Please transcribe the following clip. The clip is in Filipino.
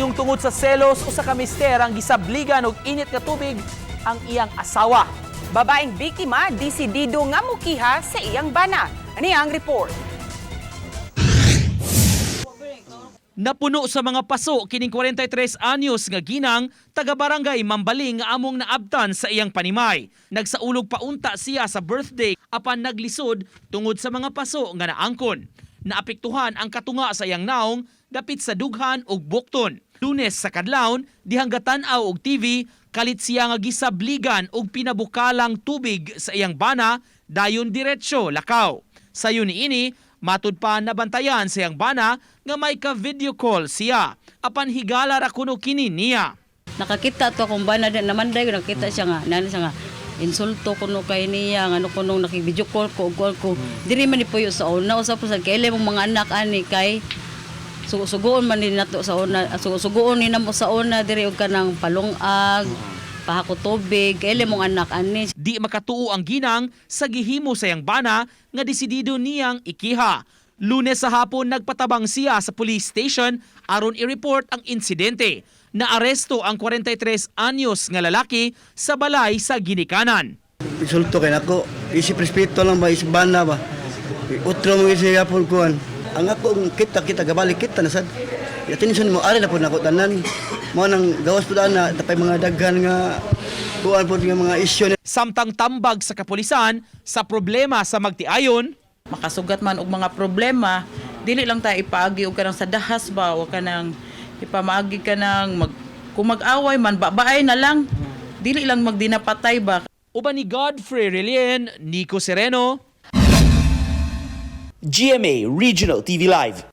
Nganong tungod sa selos o sa kamister ang gisabligan og init nga tubig ang iyang asawa. Babaeng biktima, desidido nga mukiha sa iyang bana. Ani ang report? Napuno sa mga paso kining 43 anyos nga ginang taga-barangay Mambaling nga among naabtan sa iyang panimay. Nagsaulog paunta siya sa birthday apan naglisod tungod sa mga paso nga naangkon. Naapektuhan ang katunga sa iyang naong dapit sa dughan ug bukton. Lunes sa kadlawon dihang gatan-aw og TV kalit siya nga gisabligan og pinabukalang tubig sa iyang bana dayon diretsyo lakaw. Sayo niini matud pa nabantayan sa iyang bana nga may ka-video call siya. Apan higala ra kuno kini niya. Nakakita to akong bana din naman dayo nakita siya nga nana siya nga insulto kuno kay niya ano kuno naki-video call ko diri man ni puyo sa una usap sa kayle mong mga anak ani kay suguon man ni nato sa una suguon ni namo sa una diri og kanang palungag pahako tubig kayle mong anak ani. Di makatuo ang ginang sa gihimo sa iyang bana nga desidido niyang ikiha. Lunes sa hapon nagpatabang siya sa police station aron i-report ang insidente. Naaresto ang 43 anyos nga lalaki sa balay sa ginikanan. Insulto kay nako, isip respeto lang ba, isip bana ba. Utro mo isip yapon kuan. Ang ako kita gabalik kita na sad. Yatinson mo ari na po nako tanan. Mo nang gawas pud ana tapay mga daghan nga kuan pud nga mga isyu. Samtang tambag sa kapulisan sa problema sa magtiayon, makasugat man og mga problema, dili lang ta ipaagi og kanang sa dahas ba o kanang ipamaagi ka ng kung mag-away man babae na lang, dili lang magdinapatay ba. uban ni Godfrey Relien, Nico Sereno, GMA Regional TV Live.